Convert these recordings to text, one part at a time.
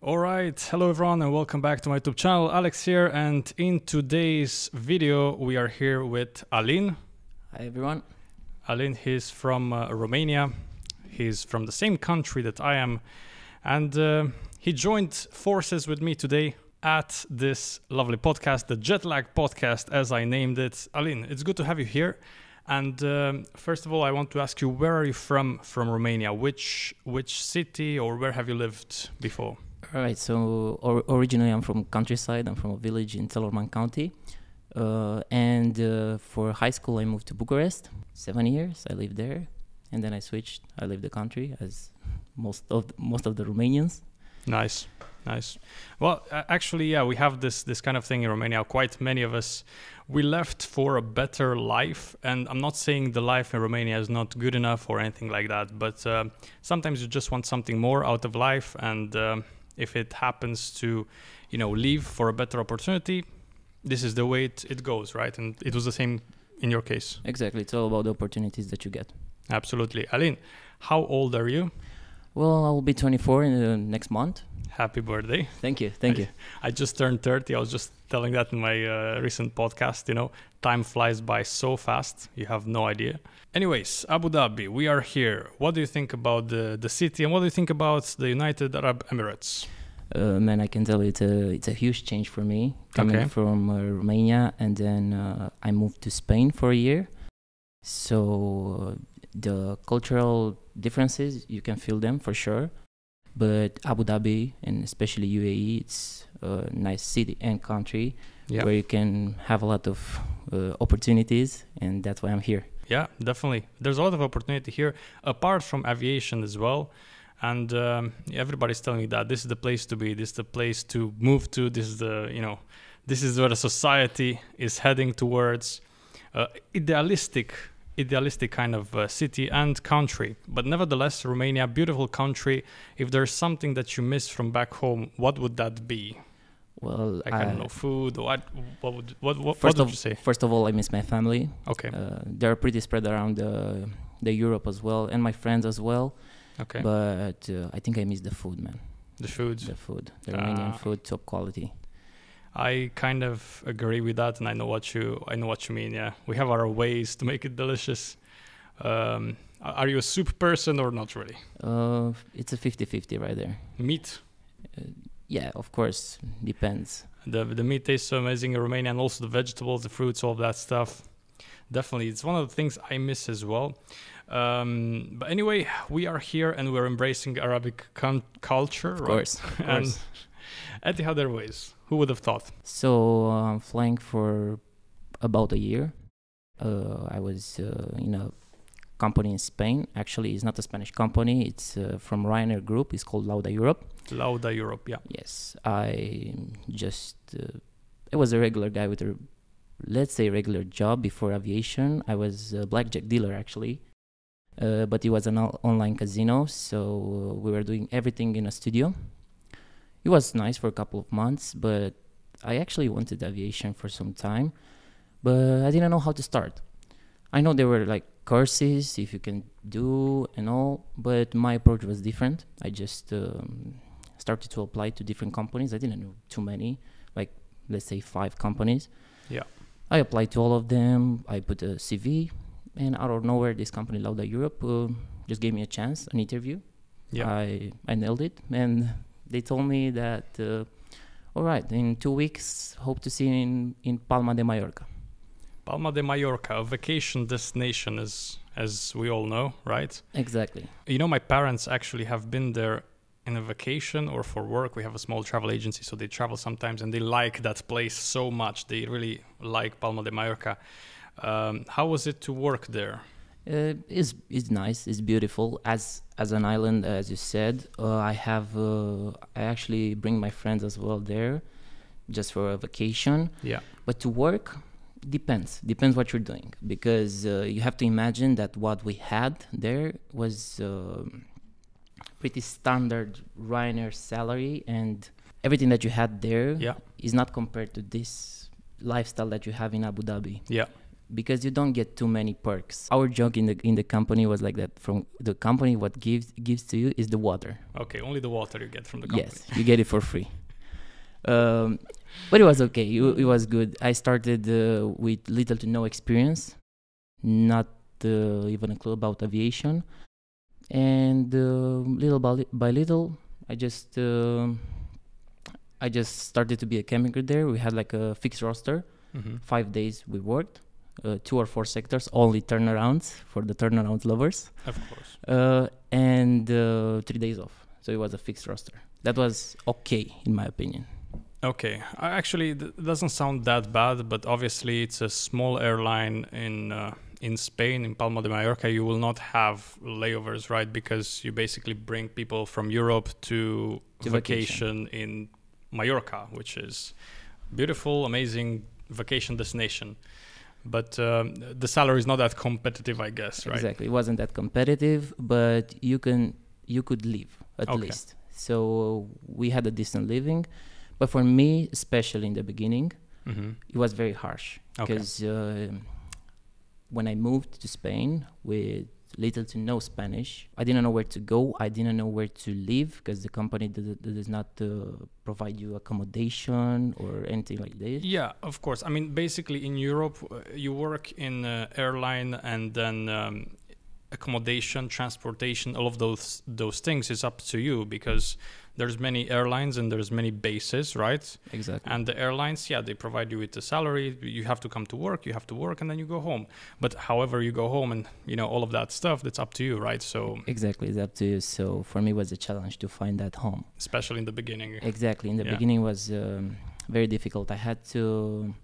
All right, hello everyone and welcome back to my YouTube channel. Alex here, and in today's video we are here with Alin. Hi everyone. Alin, he's from Romania. He's from the same country that I am, and he joined forces with me today at this lovely podcast, the Jetlagged podcast, as I named it. Alin, it's good to have you here. And first of all, I want to ask you, where are you from Romania? Which city or where have you lived before? All right, so originally I'm from countryside. I'm from a village in Teleorman County. And for high school, I moved to Bucharest. 7 years, I lived there. And then I switched. I left the country, as most of the Romanians. Nice. Well, actually, yeah, we have this kind of thing in Romania. Quite many of us, we left for a better life. And I'm not saying the life in Romania is not good enough or anything like that. But sometimes you just want something more out of life. And if it happens to, leave for a better opportunity, this is the way it goes, right? And it was the same in your case. Exactly. It's all about the opportunities that you get. Absolutely. Alin, how old are you? Well, I'll be 24 in the next month. Happy birthday. Thank you. I just turned 30. I was just telling that in my recent podcast. Time flies by so fast. You have no idea. Anyways, Abu Dhabi, we are here. What do you think about the city, and what do you think about the United Arab Emirates? Man, I can tell you it's a huge change for me coming from Romania, and then I moved to Spain for a year. So the cultural differences, you can feel them for sure. But Abu Dhabi, and especially UAE, it's a nice city and country where you can have a lot of opportunities, and that's why I'm here. Yeah, definitely. There's a lot of opportunity here, apart from aviation as well. And everybody's telling me that this is the place to be, this is the place to move to, this is this is where the society is heading towards. Idealistic kind of city and country. But nevertheless, Romania, beautiful country. If there's something that you miss from back home, what would that be? Well, I don't know, food. What would you say? First of all, I miss my family. Okay. They're pretty spread around the Europe as well, and my friends as well. Okay. But I think I miss the food, man. The food. The Romanian food, top quality. I kind of agree with that, and I know what you mean. Yeah, we have our ways to make it delicious. Are you a soup person or not really? It's a 50-50 right there. Meat? Yeah, of course, depends. The meat tastes so amazing in Romania, and also the vegetables, the fruits, all of that stuff. Definitely, it's one of the things I miss as well. But anyway, we are here and we're embracing Arabic culture, of right? Course. And Etihad Airways. Who would have thought? So I'm flying for about a year. I was in a company in Spain. Actually, it's not a Spanish company. It's from Ryanair group. It's called Lauda Europe. Lauda Europe, yeah. Yes. I was a regular guy with a, let's say, regular job before aviation. I was a blackjack dealer, actually. But it was an online casino. So we were doing everything in a studio. It was nice for a couple of months, but I actually wanted aviation for some time, but I didn't know how to start. I know there were like courses if you can do and all, but my approach was different. I just started to apply to different companies. I didn't know too many, like let's say 5 companies. Yeah. I applied to all of them. I put a CV, and out of nowhere, this company, Lauda Europe, just gave me a chance, an interview. Yeah. I nailed it, and they told me that, all right, in 2 weeks, hope to see you in Palma de Mallorca. Palma de Mallorca, a vacation destination, as we all know, right? Exactly. My parents actually have been there in a vacation or for work. We have a small travel agency, so they travel sometimes, and they like that place so much. They really like Palma de Mallorca. How was it to work there? It's nice. It's beautiful. As an island, as you said, I actually bring my friends as well there, just for a vacation. Yeah. But to work, depends what you're doing, because you have to imagine that what we had there was pretty standard Ryanair salary, and everything that you had there is not compared to this lifestyle that you have in Abu Dhabi. Yeah. because you don't get too many perks. Our joke in the company was like that. From the company, what gives to you is the water. Okay, only the water you get from the company. Yes, you get it for free. But it was okay. It was good. I started with little to no experience, not even a clue about aviation, and little by little, I just started to be a cameraman there. We had like a fixed roster. 5 days we worked, 2 or 4 sectors, only turnarounds for the turnaround lovers. Of course. And 3 days off. So it was a fixed roster. That was okay, in my opinion. Okay, actually, it doesn't sound that bad, but obviously it's a small airline in Spain, in Palma de Mallorca. You will not have layovers, right? Because you basically bring people from Europe to vacation in Mallorca, which is beautiful, amazing vacation destination. But the salary is not that competitive, I guess, right? Exactly, it wasn't that competitive, but you could live at least. So we had a decent living. But for me, especially in the beginning, it was very harsh because when I moved to Spain with little to no Spanish, I didn't know where to go. I didn't know where to live because the company does not provide you accommodation or anything like this. Yeah, of course. I mean, basically in Europe, you work in airline and then accommodation, transportation, all of those things is up to you because there's many airlines and there's many bases, right? Exactly. And the airlines, they provide you with a salary. You have to come to work, and then you go home. But however you go home and, all of that stuff, that's up to you, right? So exactly, it's up to you. So for me, it was a challenge to find that home. Especially in the beginning. Exactly. In the beginning was very difficult. I had to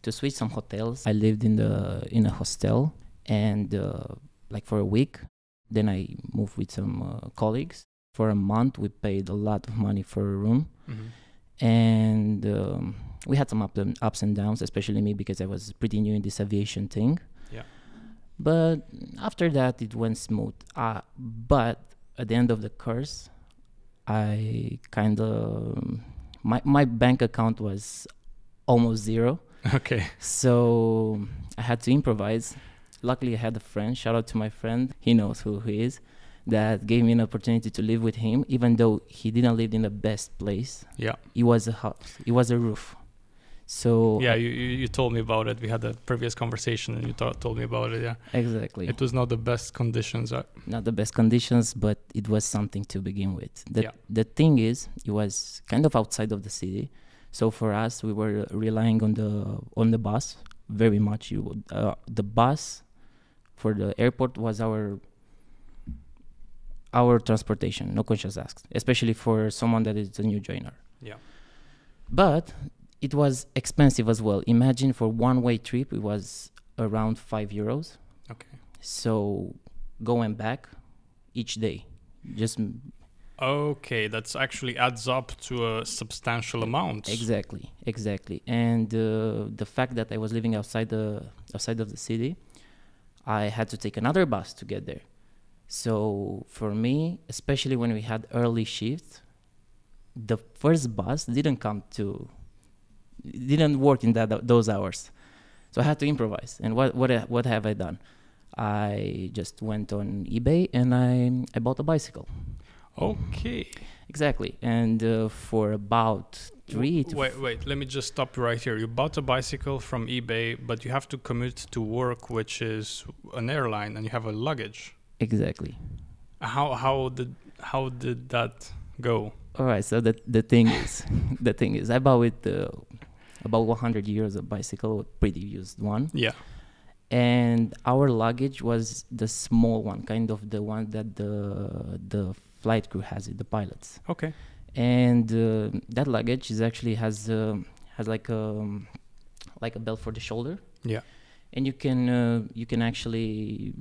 switch some hotels. I lived in a hostel and like for a week. Then I moved with some colleagues. For a month, we paid a lot of money for a room. And we had some ups and downs, especially me because I was pretty new in this aviation thing. Yeah. But after that, it went smooth. But at the end of the course, I kind of... My bank account was almost zero. Okay. So I had to improvise. Luckily, I had a friend. Shout out to my friend. He knows who he is. That gave me an opportunity to live with him, even though he didn't live in the best place. Yeah. It was a house. It was a roof. So yeah, you told me about it. We had a previous conversation and you told me about it. Yeah. Exactly. It was not the best conditions. Not the best conditions, but it was something to begin with. The thing is, it was kind of outside of the city. So for us, we were relying on the bus very much. The bus for the airport was our transportation, no questions asked, especially for someone that is a new joiner. Yeah. But it was expensive as well. Imagine for one-way trip, it was around €5. Okay. So going back each day, just... Okay, that's actually adds up to a substantial amount. Exactly. And the fact that I was living outside of the city, I had to take another bus to get there. So for me, especially when we had early shifts, the first bus didn't work in those hours. So I had to improvise. And what have I done? I just went on eBay and I bought a bicycle. Okay. Exactly. And for about Wait, let me just stop you right here. You bought a bicycle from eBay, but you have to commute to work, which is an airline, and you have a luggage. Exactly. How did that go? All right. So the thing is, I bought with about 100 euros a bicycle, a pretty used one. Yeah. And our luggage was the small one, kind of the one that the flight crew has it, the pilots. Okay. And that luggage has like a belt for the shoulder. Yeah. And you can actually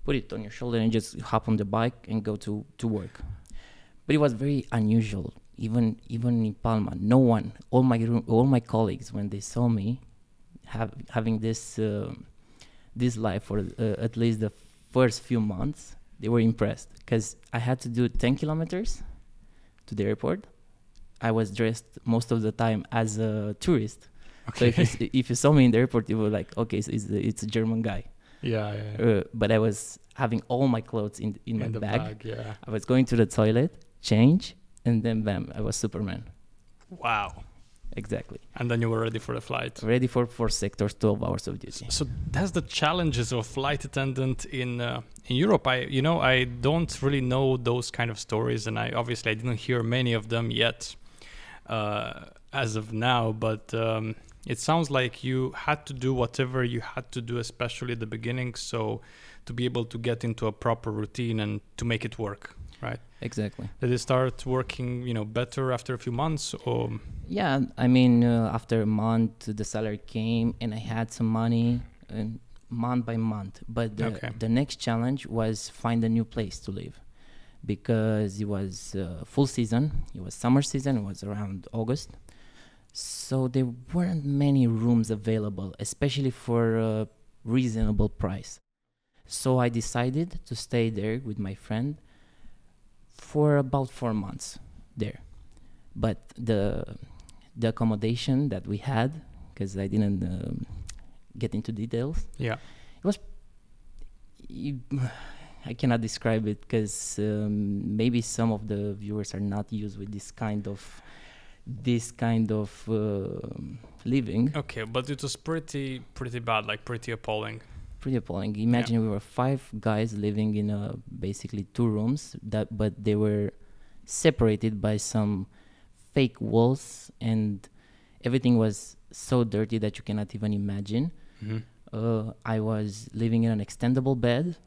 put it on your shoulder and just hop on the bike and go to work. But it was very unusual, even in Palma. No one, all my colleagues, when they saw me having this life for at least the first few months, they were impressed because I had to do 10 kilometers to the airport. I was dressed most of the time as a tourist, So if you saw me in the airport, you were like, okay, so it's a German guy. Yeah. But I was having all my clothes in my the bag. Yeah. I was going to the toilet, change, and then bam, I was Superman. Wow. Exactly. And then you were ready for the flight. Ready for 4 sectors, 12 hours of duty. So that's the challenges of flight attendant in Europe. I don't really know those kind of stories, and I didn't hear many of them yet, as of now. But it sounds like you had to do whatever you had to do, especially at the beginning, so to be able to get into a proper routine and to make it work, right? Exactly. Did it start working, better after a few months, or? Yeah, I mean, after a month, the salary came, and I had some money, month by month. But the next challenge was find a new place to live, because it was full season. It was summer season. It was around August. So there weren't many rooms available, especially for a reasonable price. So I decided to stay there with my friend for about 4 months there. But the accommodation that we had, because I didn't get into details. Yeah. I cannot describe it, because maybe some of the viewers are not used with this kind of living. Okay, but it was pretty bad, like pretty appalling. Pretty appalling. Imagine we were 5 guys living in basically 2 rooms, but they were separated by some fake walls, and everything was so dirty that you cannot even imagine. Mm-hmm. I was living in an extendable bed.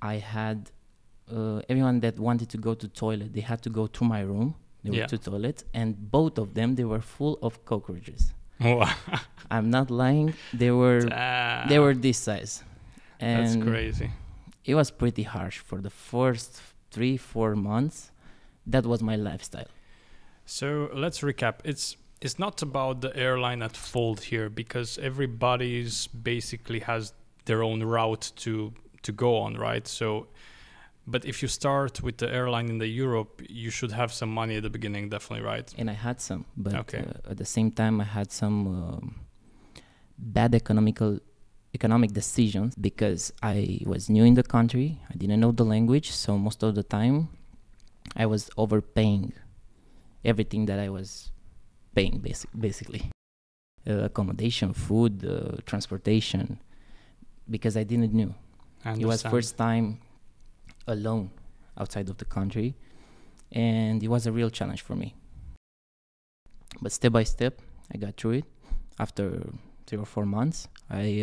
I had everyone that wanted to go to toilet, they had to go to my room. There were 2 toilets, and both of them, they were full of cockroaches. I'm not lying. They were this size. And that's crazy. It was pretty harsh for the first 3-4 months. That was my lifestyle. So let's recap. It's not about the airline at fault here, because everybody's basically has their own route to go on, right? So, but if you start with the airline in the Europe, you should have some money at the beginning, definitely, right? And I had some, but at the same time, I had some bad economic decisions, because I was new in the country. I didn't know the language, so most of the time I was overpaying everything that I was paying, basically. Accommodation, food, transportation, because I didn't know. It was first time alone outside of the country, and it was a real challenge for me. But step by step, I got through it. After 3 or 4 months, I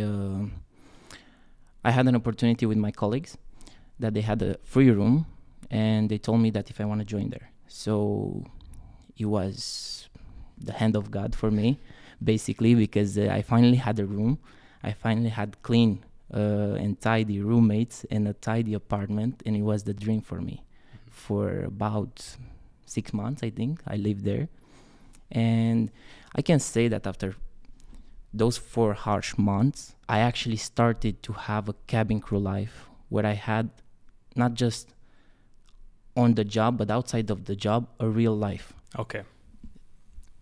had an opportunity with my colleagues that they had a free room, and they told me that if I want to join there. So it was the hand of God for me, basically, because I finally had a room. I finally had clean and tidy roommates and a tidy apartment, and it was the dream for me. Mm-hmm. For about 6 months, I think, I lived there. And I can say that after those 4 harsh months, I actually started to have a cabin crew life where I had not just on the job, but outside of the job, a real life. Okay.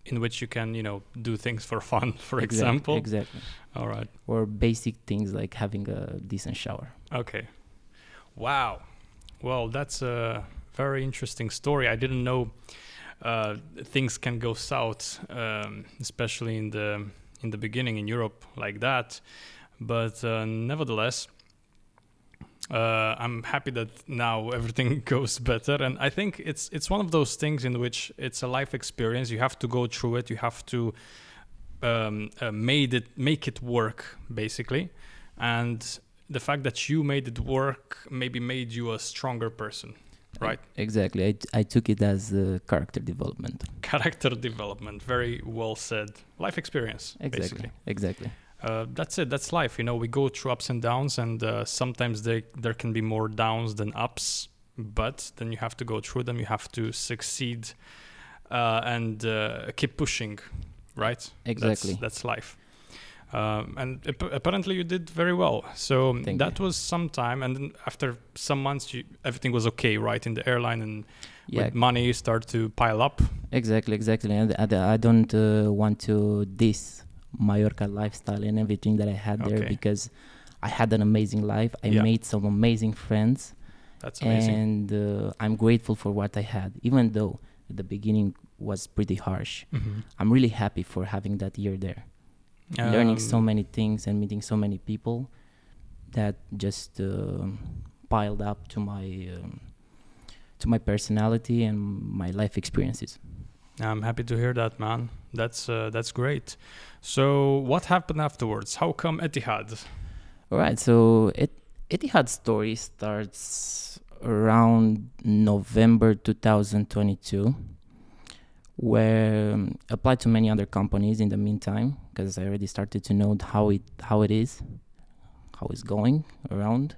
In which you can, do things for fun, for example. Exactly. All right. Or basic things like having a decent shower. Okay. Wow. Well, that's a very interesting story. I didn't know things can go south, especially in the beginning in Europe like that. But nevertheless, I'm happy that now everything goes better, and I think it's one of those things in which it's a life experience. You have to go through it. You have to make it work, basically, and the fact that you made it work maybe made you a stronger person, right? Exactly. I took it as character development. Character development. Very well said. Life experience. Exactly. Basically. Exactly. That's it. That's life. We go through ups and downs, and sometimes there can be more downs than ups. But then you have to go through them. You have to succeed and keep pushing, right? Exactly. That's life. And apparently you did very well. So that was some time, and then after some months, everything was okay, right, in the airline, and with money start to pile up. Exactly. And I don't want to diss Mallorca lifestyle and everything that I had there, Okay. because I had an amazing life. I Yeah. made some amazing friends, That's amazing. and I'm grateful for what I had, even though at the beginning was pretty harsh. Mhm. I'm really happy for having that year there, learning so Um, many things and meeting so many people that just piled up to my personality and my life experiences. I'm happy to hear that, man. That's great. So what happened afterwards? How come Etihad? All right, so Etihad's story starts around November 2022, where applied to many other companies in the meantime, because I already started to know how it is, how it's going around,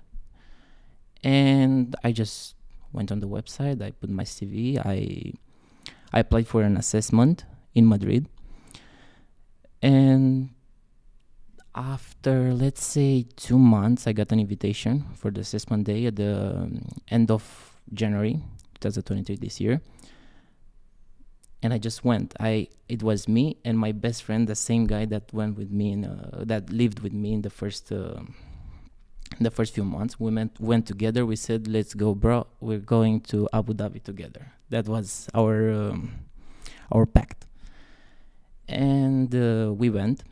and I just went on the website. I put my CV. I applied for an assessment in Madrid, and after, let's say, 2 months, I got an invitation for the assessment day at the end of January 2023 this year. And I just went. It was me and my best friend, the same guy that went with me that lived with me in the first few months. We went together. We said, "Let's go, bro. We're going to Abu Dhabi together." That was our pact. And we went.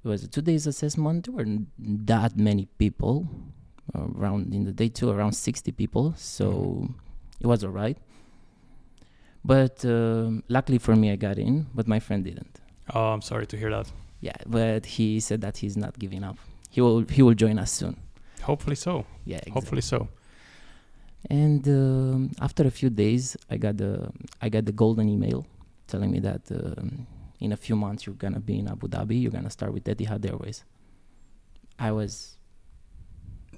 It was a 2 days assessment. There weren't that many people around in the day too, around 60 people. So it was all right. But luckily for me, I got in, but my friend didn't. Oh, I'm sorry to hear that. Yeah, but he said that he's not giving up. He will join us soon. Hopefully so. Yeah, exactly. Hopefully so. And after a few days, I got the golden email telling me that in a few months you're gonna be in Abu Dhabi. You're gonna start with Etihad Airways.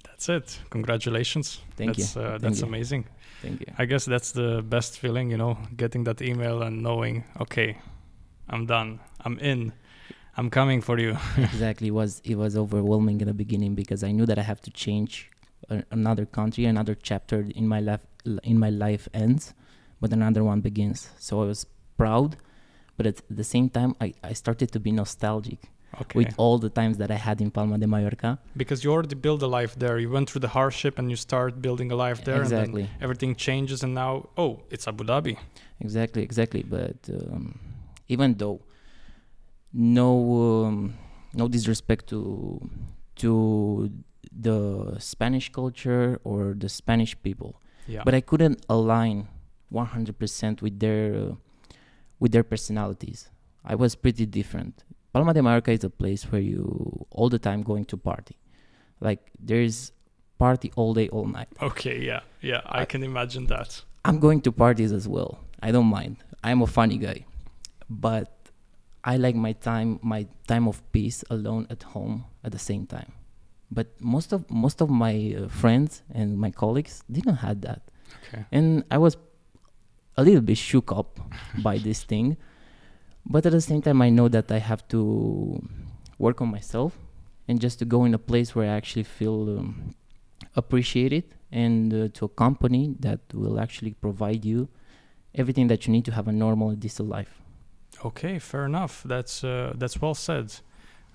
That's it. Congratulations. Thank you. That's amazing. Thank you. I guess that's the best feeling, getting that email and knowing, okay, I'm done. I'm in. I'm coming for you. Exactly. It was overwhelming in the beginning because I knew that I have to change another country, another chapter in my life ends, but another one begins. So I was proud, but at the same time, I started to be nostalgic. Okay. With all the times that I had in Palma de Mallorca. Because you already built a life there. You went through the hardship and you start building a life there. Exactly. And then everything changes and now, it's Abu Dhabi. Exactly. But even though no disrespect to the Spanish culture or the Spanish people, Yeah. but I couldn't align 100% with their personalities. I was pretty different. Palma de Mallorca is a place where you all the time going to party. Like there's party all day, all night. Okay, yeah, I can imagine that. I'm going to parties as well. I don't mind. I'm a funny guy, but I like my time of peace alone at home at the same time. But most of my friends and my colleagues didn't have that, Okay. and I was a little bit shook up by this thing. But at the same time, I know that I have to work on myself and just to go in a place where I actually feel appreciated and to a company that will actually provide you everything that you need to have a normal and decent life. Okay, fair enough. That's well said.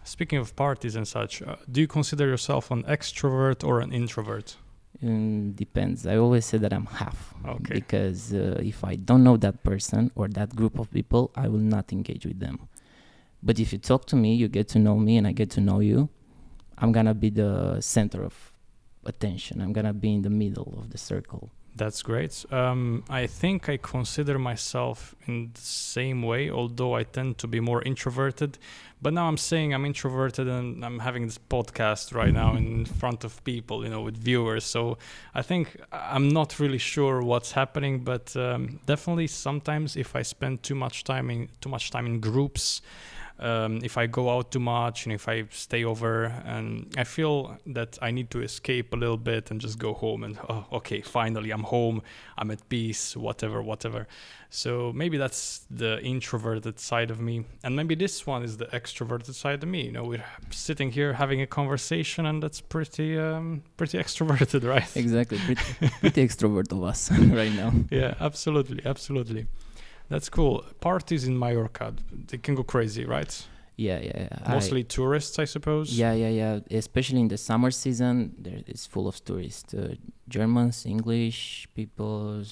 Speaking of parties and such, do you consider yourself an extrovert or an introvert? Depends. I always say that I'm half. Okay. Because if I don't know that person or that group of people, I will not engage with them. But if you talk to me, you get to know me and I get to know you, I'm going to be the center of attention. I'm going to be in the middle of the circle. That's great. I think I consider myself in the same way, although I tend to be more introverted. But now I'm saying I'm introverted and I'm having this podcast right now in front of people, with viewers. So I think I'm not really sure what's happening, but definitely sometimes if I spend too much time in groups, if I go out too much and if I stay over, and I feel that I need to escape a little bit and just go home and okay, finally I'm home, I'm at peace, whatever. So maybe that's the introverted side of me, and maybe this one is the extroverted side of me. We're sitting here having a conversation, and that's pretty extroverted, right? Exactly, pretty extrovert of us right now. Yeah, absolutely. That's cool. Parties in Mallorca, they can go crazy, right? Yeah, yeah. Mostly tourists, I suppose. Yeah. Especially in the summer season, there it's full of tourists. Germans, English, people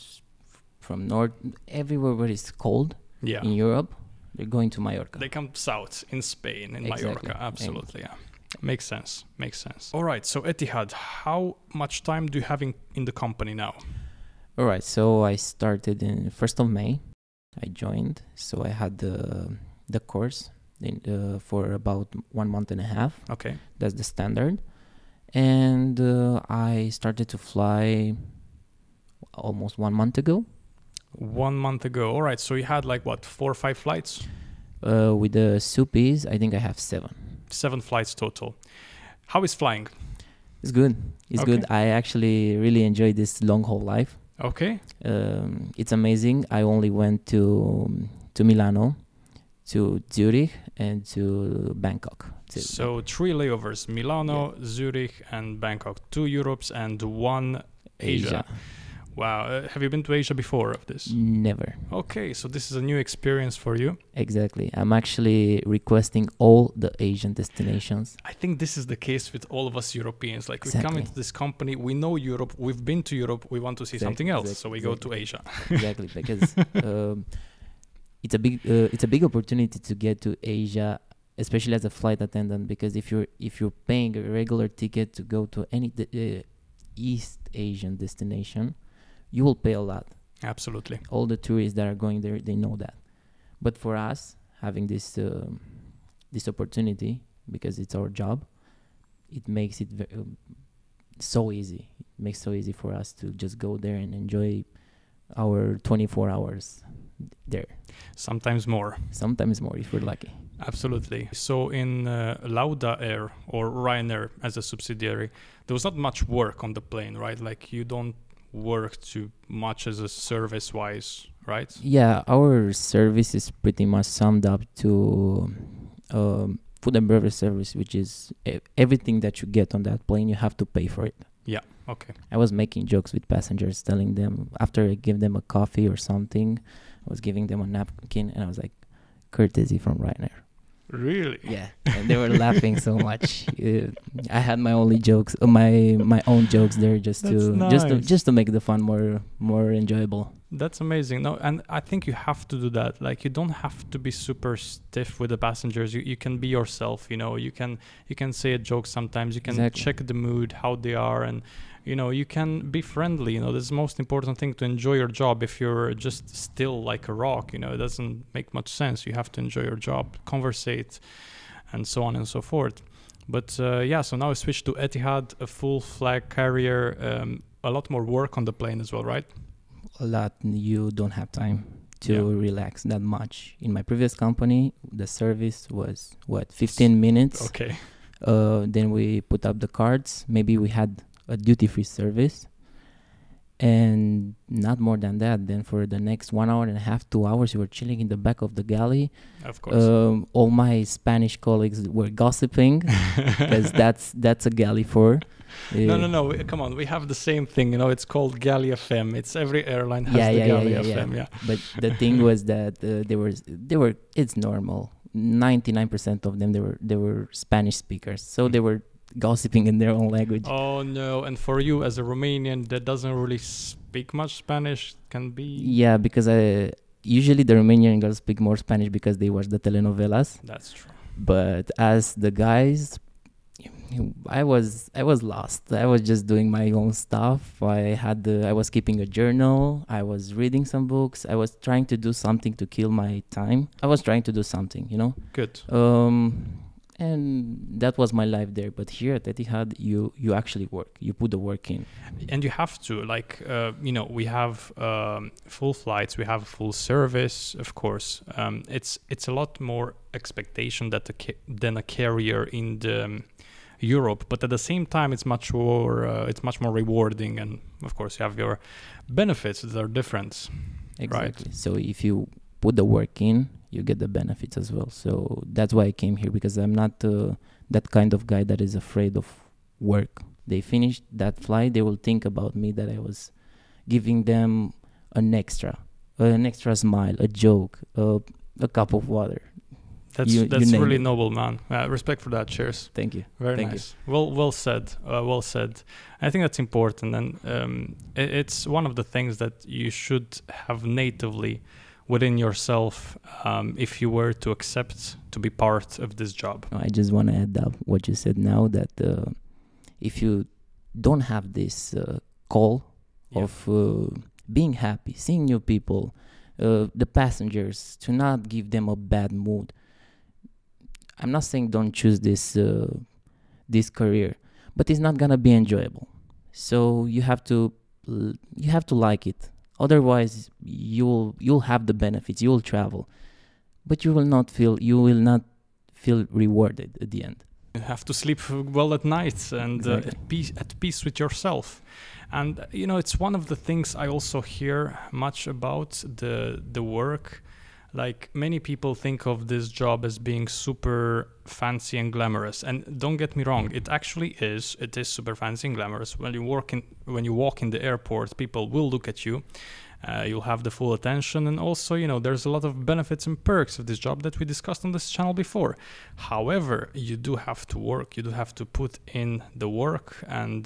from north, everywhere where it's cold Yeah. in Europe, they're going to Mallorca. They come south in Spain, in Exactly. Mallorca. Absolutely, yeah. Makes sense. All right, so Etihad, how much time do you have in the company now? All right, so I started in 1st of May. I joined, so I had the course for about 1 month and a half. Okay. That's the standard. And I started to fly almost 1 month ago. 1 month ago. All right, so you had like what, 4 or 5 flights? With the Suppies, I think I have 7. 7 flights total. How is flying? It's good. It's Okay. good. I actually really enjoy this long haul life. Okay. It's amazing. I only went to Milano, to Zurich, and to Bangkok. So 3 layovers, Milano, Zurich, and Bangkok. 2 Europes and 1 Asia. Wow. Have you been to Asia before of this? Never. Okay, so this is a new experience for you. Exactly. I'm actually requesting all the Asian destinations. I think this is the case with all of us Europeans. Like we come Exactly. into this company, we know Europe, we've been to Europe, we want to see something else, so we go to Asia. Exactly, because it's a big opportunity to get to Asia, especially as a flight attendant. Because if you're paying a regular ticket to go to any East Asian destination, you will pay a lot. Absolutely. All the tourists that are going there, they know that. But for us, having this opportunity, because it's our job, it makes it so easy. It makes so easy for us to just go there and enjoy our 24 hours there. Sometimes more. Sometimes more if we're lucky. Absolutely. So in Lauda Air or Ryanair as a subsidiary, there was not much work on the plane, right? Like you don't work too much as a service-wise, right? Yeah, our service is pretty much summed up to food and beverage service, which is everything that you get on that plane, you have to pay for it. Yeah, okay. I was making jokes with passengers, telling them after I give them a coffee or something, I was giving them a napkin, and I was like, courtesy from Ryanair. Really? Yeah, and they were laughing so much. I had my only jokes, my own jokes there, just to make the fun more enjoyable. That's amazing. No, and I think you have to do that. Like you don't have to be super stiff with the passengers. You can be yourself. You know, you can say a joke sometimes. You can check the mood, how they are, and you know, you can be friendly. You know, that's the most important thing, to enjoy your job. If you're just still like a rock, you know, it doesn't make much sense. You have to enjoy your job, conversate, and so on and so forth. But so now I switched to Etihad, a full flag carrier, a lot more work on the plane as well, right? A lot. You don't have time to relax that much. In my previous company, the service was 15 minutes. Okay. Then we put up the cards. Maybe we had a duty-free service, and not more than that. Then for the next 1 hour and a half, 2 hours, we were chilling in the back of the galley. Of course. All my Spanish colleagues were gossiping, because that's a galley for. No. Come on, we have the same thing. You know, it's called Galley FM. It's every airline has the Galley FM. Yeah. But the thing was that they were. It's normal. 99% of them they were Spanish speakers, so they were gossiping in their own language. Oh no! And for you as a Romanian that doesn't really speak much Spanish, can be. Yeah, because usually the Romanian girls speak more Spanish because they watch the telenovelas. That's true. But as the guys, I was lost. I was just doing my own stuff. I was keeping a journal. I was reading some books. I was trying to do something to kill my time. I was trying to do something, you know. Good. And that was my life there. But here at Etihad, you actually work. You put the work in. And you have to, like, we have full flights. We have full service, of course. It's a lot more expectation than a carrier in the Europe. But at the same time, it's much more rewarding. And, of course, you have your benefits that are different. Exactly. Right? So if you put the work in, you get the benefits as well. So that's why I came here, because I'm not that kind of guy that is afraid of work. They finish that flight, they will think about me, that I was giving them an extra smile, a joke, a cup of water. That's you really it. noble, man. Respect for that. Cheers. Thank you. Very Thank nice. Well said. Well said. I think that's important, and it's one of the things that you should have natively within yourself if you were to accept to be part of this job. I just want to add up what you said now, that if you don't have this call of being happy, seeing new people, the passengers, to not give them a bad mood. I'm not saying don't choose this career, but it's not gonna be enjoyable. So you have to like it. Otherwise, you'll have the benefits. You will travel, but you will not feel rewarded at the end. You have to sleep well at night and Exactly. at peace with yourself. And it's one of the things I also hear much about the work. Like, many people think of this job as being super fancy and glamorous, and don't get me wrong, it actually is. It is super fancy and glamorous. When you walk in the airport, people will look at you. You'll have the full attention, and also, there's a lot of benefits and perks of this job that we discussed on this channel before. However, you do have to work. You do have to put in the work, and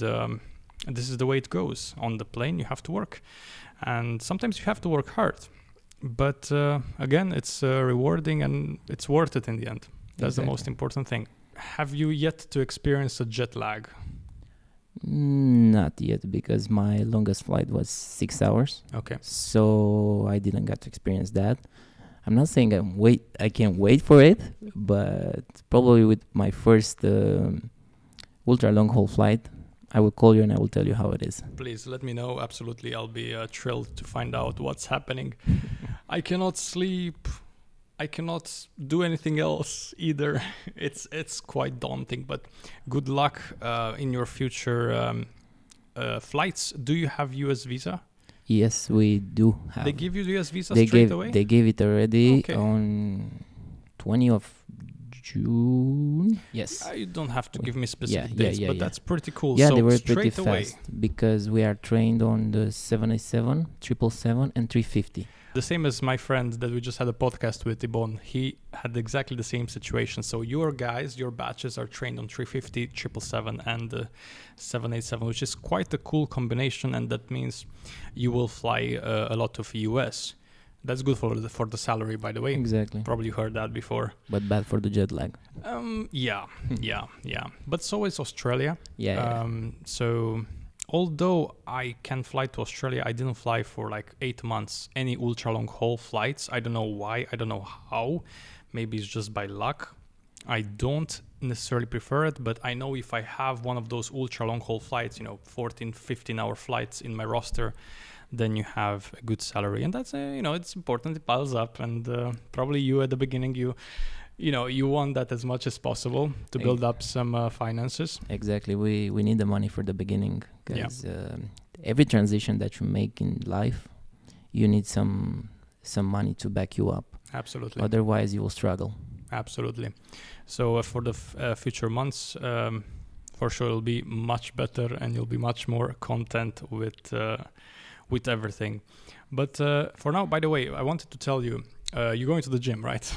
this is the way it goes. On the plane, you have to work, and sometimes you have to work hard. But again, it's rewarding, and it's worth it in the end. That's the most important thing. Have you yet to experience a jet lag? Not yet, because my longest flight was 6 hours. Okay. So I didn't get to experience that. I'm not saying I can't wait for it, but probably with my first ultra long haul flight, I will call you and I will tell you how it is. Please let me know. Absolutely. I'll be thrilled to find out what's happening. I cannot sleep. I cannot do anything else either. It's quite daunting, but good luck in your future flights. Do you have US visa? Yes, we do have. They give you the US visa straight away? They gave it already Okay. on 20 of June. Yes. You don't have to give me specific Yeah, dates, yeah, but yeah. that's pretty cool. Yeah, So they were straight pretty away. fast because we are trained on the 787, 777, and 350. The same as my friend that we just had a podcast with, Ibon. He had exactly the same situation. So your batches are trained on 350, 777, and 787, which is quite a cool combination. And that means you will fly a lot of US. That's good for the salary, by the way. Exactly. Probably heard that before. But bad for the jet lag. Yeah. But so is Australia. Yeah. So although I can fly to Australia, I didn't fly for like 8 months, any ultra long haul flights. I don't know why. I don't know how. Maybe it's just by luck. I don't necessarily prefer it, but I know if I have one of those ultra long haul flights, 14, 15 hour flights in my roster, then you have a good salary. And that's, it's important. It piles up. And probably you at the beginning, you want that as much as possible to build up some finances. Exactly. We need the money for the beginning, because every transition that you make in life, you need some money to back you up. Absolutely. Otherwise, you will struggle. Absolutely. So for the future months, for sure it'll be much better, and you'll be much more content with everything. But for now, by the way, I wanted to tell you, you're going to the gym, right?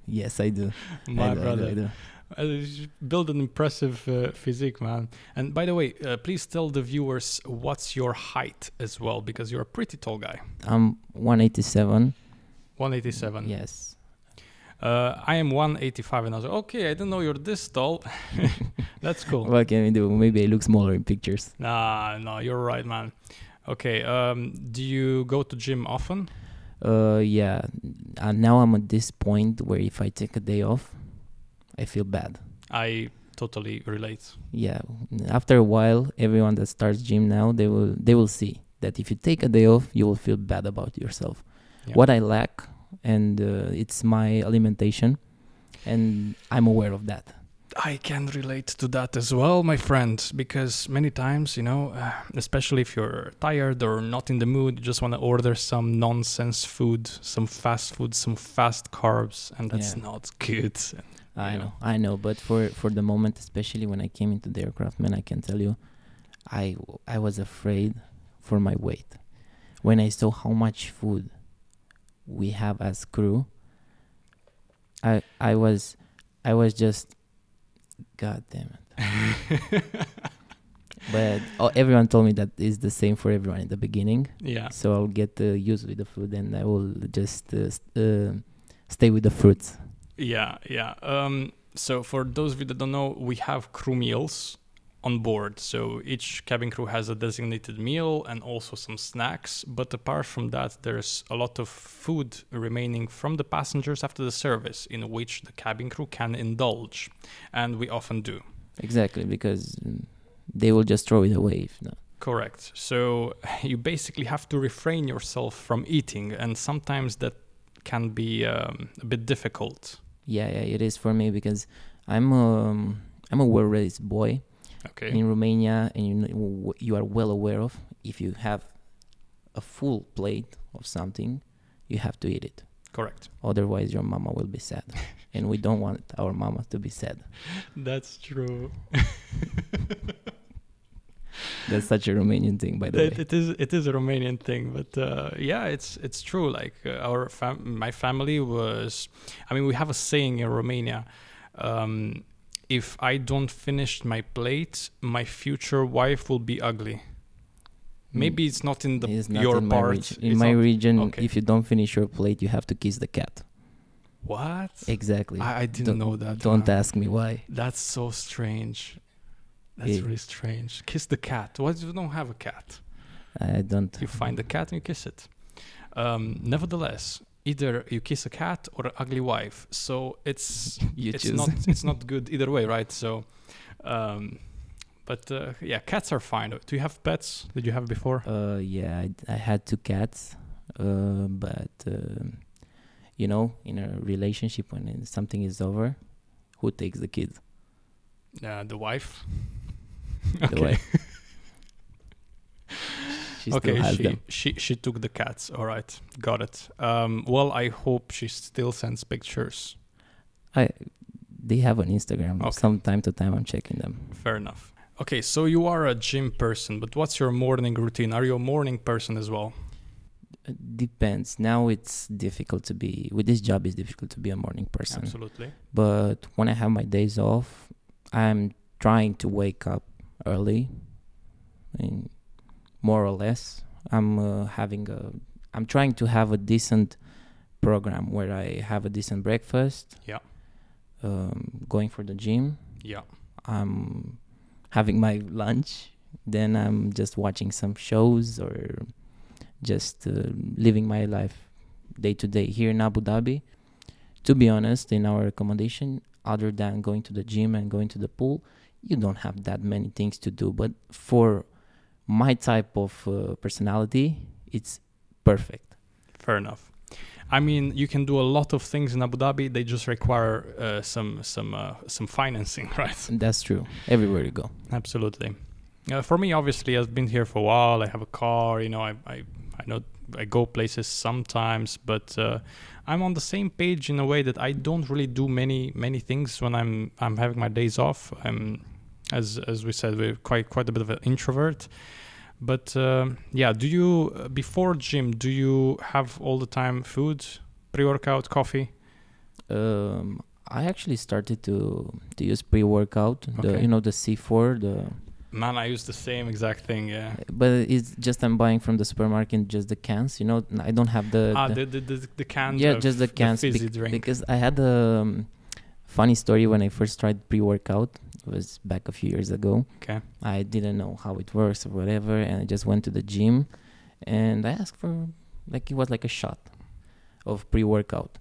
Yes, I do. My brother. I do. Build an impressive physique, man. And by the way, please tell the viewers what's your height as well, because you're a pretty tall guy. I'm 187. 187. Yes. I am 185, and I was like, okay, I didn't know you're this tall. That's cool. What can we do? Maybe I look smaller in pictures. No, you're right, man. Okay, do you go to gym often? Yeah. Now I'm at this point where if I take a day off, I feel bad. I totally relate. Yeah. After a while, everyone that starts gym now, they will see that if you take a day off, you will feel bad about yourself. Yeah. What I lack, and it's my alimentation, and I'm aware of that. I can relate to that as well, my friend, because many times, especially if you're tired or not in the mood, you just want to order some nonsense food, some fast food, some fast carbs, and that's not good. I know, but for the moment, especially when I came into the aircraft, man, I can tell you, I was afraid for my weight. When I saw how much food we have as crew, I was just, God damn it. But everyone told me that is the same for everyone in the beginning. Yeah. So I'll get used with the food, and I will just stay with the fruits. Yeah. So for those of you that don't know, we have crew meals on board. So each cabin crew has a designated meal and also some snacks. But apart from that, there's a lot of food remaining from the passengers after the service in which the cabin crew can indulge. And we often do. Exactly, because they will just throw it away if not. Correct. So you basically have to refrain yourself from eating. And sometimes that can be a bit difficult. Yeah, it is for me, because I'm a well-raised boy. Okay. In Romania, and you are well aware of, if you have a full plate of something, you have to eat it. Correct. Otherwise, your mama will be sad. And we don't want our mama to be sad. That's true. That's such a Romanian thing, by the way. It is a Romanian thing, but yeah, it's true. Like my family was, I mean, we have a saying in Romania. If I don't finish my plate, my future wife will be ugly. Maybe it's not in your part. In my region, okay. If you don't finish your plate, you have to kiss the cat. What? Exactly. I didn't know that. Don't ask me why. That's so strange. That's really strange. Kiss the cat. What if you don't have a cat? I don't. You find the cat and you kiss it. Nevertheless, either you kiss a cat or an ugly wife. So it's not good either way, right? So, yeah, cats are fine. Do you have pets? Did you have before? Yeah, I had 2 cats, but in a relationship, when something is over, who takes the kids? The wife. The wife. She still has them. She took the cats. All right, got it. Well, I hope she still sends pictures. They have on Instagram. Okay. Some time to time I'm checking them. Fair enough. Okay, so you are a gym person, but what's your morning routine? Are you a morning person as well? Depends. Now it's difficult to be, with this job, it's difficult to be a morning person. Absolutely. But when I have my days off, I'm trying to wake up early. I mean, more or less. I'm trying to have a decent program where I have a decent breakfast. Yeah. Going for the gym. Yeah. I'm having my lunch. Then I'm just watching some shows or just living my life day to day here in Abu Dhabi. To be honest, in our accommodation, other than going to the gym and going to the pool, you don't have that many things to do. But for my type of personality, it's perfect. Fair enough. I mean, you can do a lot of things in Abu Dhabi. They just require some financing, right? That's true. Everywhere you go. Absolutely. For me, obviously, I've been here for a while. I have a car. You know, I know I go places sometimes, but I'm on the same page in a way that I don't really do many things when I'm having my days off. I'm, as we said, we're quite a bit of an introvert. But yeah, do you before gym? Do you have all the time food, pre-workout, coffee? I actually started to use pre-workout. Okay. The C4. Man, I use the same exact thing. Yeah. But it's just I'm buying from the supermarket just the cans. I don't have the cans. Yeah, just the cans. The fizzy drink. Because I had a funny story when I first tried pre-workout. It was back a few years ago. Okay. I didn't know how it works or whatever, and I just went to the gym, and I asked for it was like a shot of pre-workout,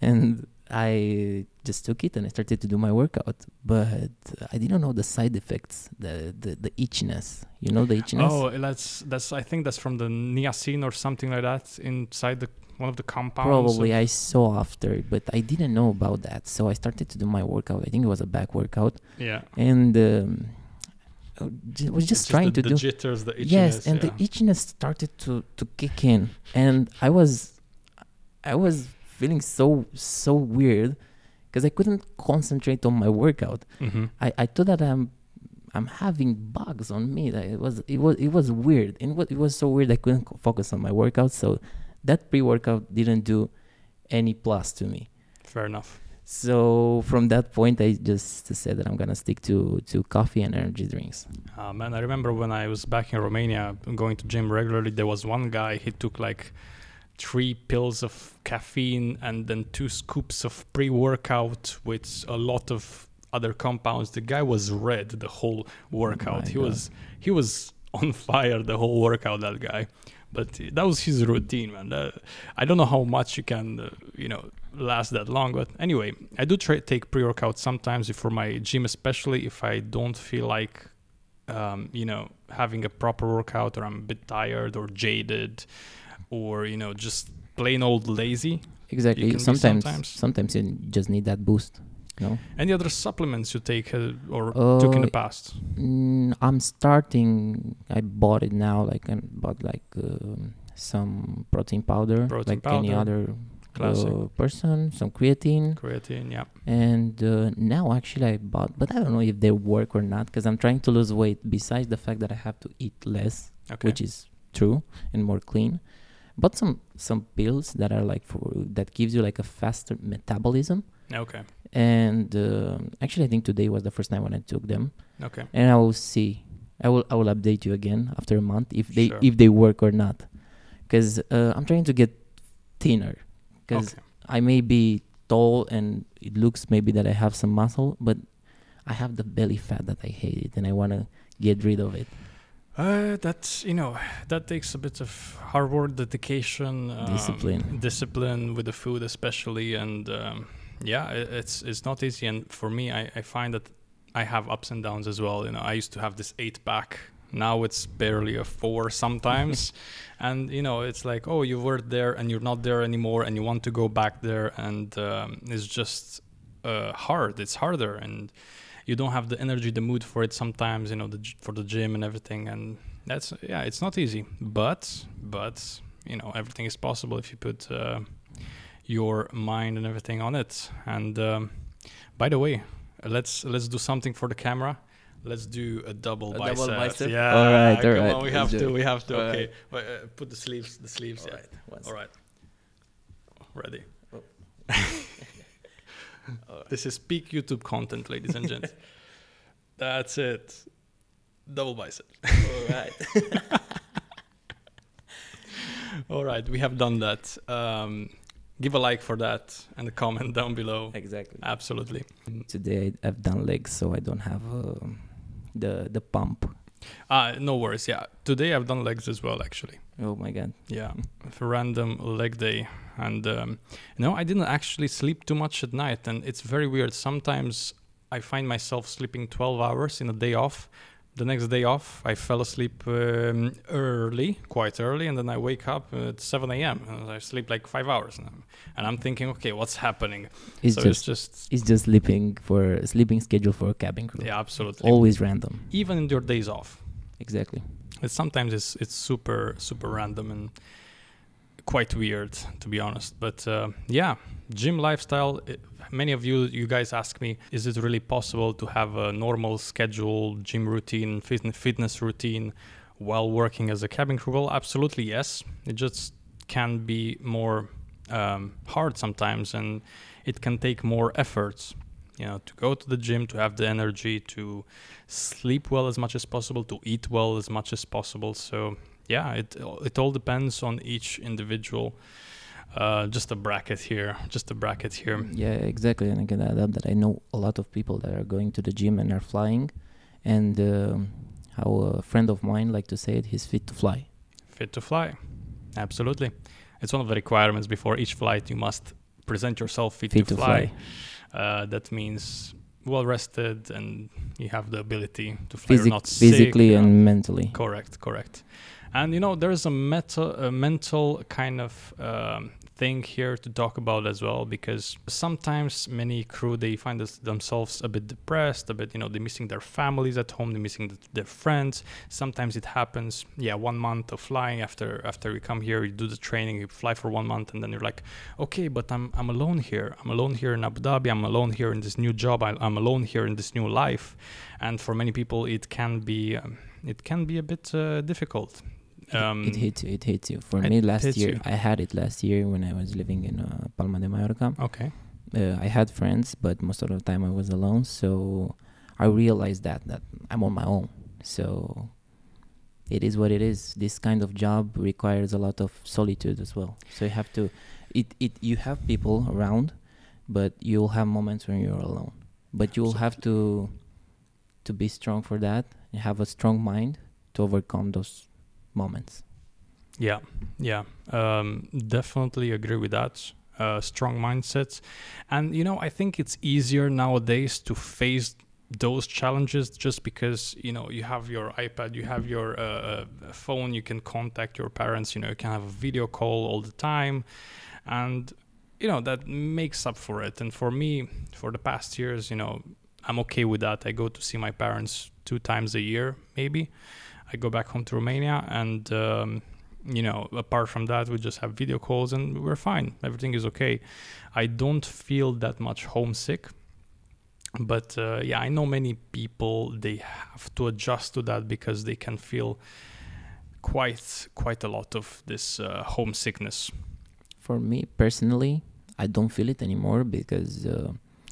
and I just took it and I started to do my workout. But I didn't know the side effects, the itchiness. You know the itchiness? Oh, that's I think that's from the niacin or something like that inside one of the compounds. Probably I saw after, but I didn't know about that. So I started to do my workout. I think it was a back workout. Yeah. And I was just trying to do the jitters, the itchiness. Yes, and the itchiness started to kick in, and I was feeling so weird because I couldn't concentrate on my workout. Mm-hmm. I thought that I'm having bugs on me. It was weird, and it was so weird I couldn't focus on my workout. So that pre-workout didn't do any plus to me. Fair enough. So from that point, I just said that I'm gonna stick to coffee and energy drinks. Man, I remember when I was back in Romania going to gym regularly, there was one guy, he took like 3 pills of caffeine and then 2 scoops of pre-workout with a lot of other compounds. The guy was red the whole workout. He was on fire the whole workout, that guy. But that was his routine, man. I don't know how much you can, last that long. But anyway, I do take pre-workout sometimes for my gym, especially if I don't feel like, having a proper workout, or I'm a bit tired or jaded, or, just plain old lazy. Exactly. Sometimes you just need that boost. No. Any other supplements you take or took in the past? I'm starting. I bought it now. I bought some protein powder, any other person. Some creatine. Creatine, yeah. And now actually I bought, but I don't know if they work or not, because I'm trying to lose weight. Besides the fact that I have to eat less, which is true and more clean, but some pills that are that gives you like a faster metabolism. Okay. And actually, I think today was the first time when I took them. Okay. And I will see. I will update you again after a month if they work or not. Because I'm trying to get thinner. Because I may be tall and it looks maybe that I have some muscle, but I have the belly fat that I hate it and I want to get rid of it. That takes a bit of hard work, dedication, discipline with the food especially, and it's not easy. And for me, I find that I have ups and downs as well. I used to have this 8-pack. Now it's barely a 4 sometimes. And, it's like, oh, you were there and you're not there anymore and you want to go back there. And it's just hard. It's harder. And you don't have the energy, the mood for it sometimes, for the gym and everything. And it's not easy. But everything is possible if you put your mind and everything on it. And by the way, let's do something for the camera. Let's do a double bicep. Yeah. All right. On, we have to. Okay. Right. Put the sleeves. All right. All right. Ready. Oh. This is peak YouTube content, ladies and gents. That's it. Double bicep. All right. All right. We have done that. Give a like for that and a comment down below. Exactly. Absolutely. Today I've done legs, so I don't have the pump. No worries. Yeah. Today I've done legs as well, actually. Oh my God. Yeah. A random leg day. And I didn't actually sleep too much at night. And it's very weird. Sometimes I find myself sleeping 12 hours in a day off. The next day off, I fell asleep quite early, and then I wake up at 7 a.m. and I sleep like 5 hours. And I'm thinking, okay, what's happening? It's just sleeping schedule for a cabin crew. Yeah, absolutely. Always random. Even in your days off. Exactly. Sometimes it's super, super random and quite weird, to be honest. But gym lifestyle. Many of you guys ask me, is it really possible to have a normal schedule, gym routine, fitness routine while working as a cabin crew? Well, absolutely yes. It just can be more hard sometimes, and it can take more efforts, to go to the gym, to have the energy, to sleep well as much as possible, to eat well as much as possible. So yeah, it all depends on each individual. Just a bracket here. Yeah, exactly. And I can add up that I know a lot of people that are going to the gym and are flying, and how a friend of mine like to say it, he's fit to fly. Fit to fly, absolutely. It's one of the requirements before each flight. You must present yourself fit to fly. That means well rested and you have the ability to fly. You're not sick, physically and mentally. Correct. And there's a mental kind of thing here to talk about as well, because sometimes many crew, they find themselves a bit depressed, a bit, they're missing their families at home, they're missing their friends. Sometimes it happens, 1 month of flying after you come here, you do the training, you fly for 1 month, and then you're like, okay, but I'm alone here. I'm alone here in Abu Dhabi. I'm alone here in this new job. I'm alone here in this new life. And for many people, it can be a bit difficult. It hits you. For me, last year, I had it last year when I was living in Palma de Mallorca. Okay. I had friends, but most of the time I was alone. So I realized that I'm on my own. So it is what it is. This kind of job requires a lot of solitude as well. So you have to, you have people around, but you'll have moments when you're alone. But you'll have to be strong for that and have a strong mind to overcome those moments. Yeah, definitely agree with that. Strong mindsets. And, I think it's easier nowadays to face those challenges just because, you have your iPad, you have your phone, you can contact your parents, you can have a video call all the time. And, that makes up for it. And for me, for the past years, I'm okay with that. I go to see my parents 2 times a year, maybe. I go back home to Romania and, apart from that, we just have video calls and we're fine. Everything is okay. I don't feel that much homesick. But I know many people, they have to adjust to that because they can feel quite a lot of this homesickness. For me personally, I don't feel it anymore because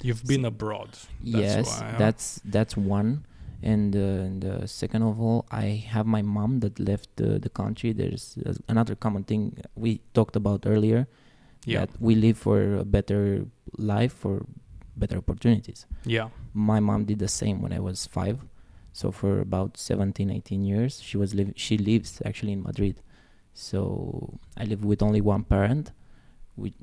you've been abroad. Yes, that's one. And second of all, I have my mom that left the country. There's another common thing we talked about earlier, that we live for a better life, for better opportunities. Yeah. My mom did the same when I was 5. So for about 17, 18 years, she lives actually in Madrid. So I live with only one parent,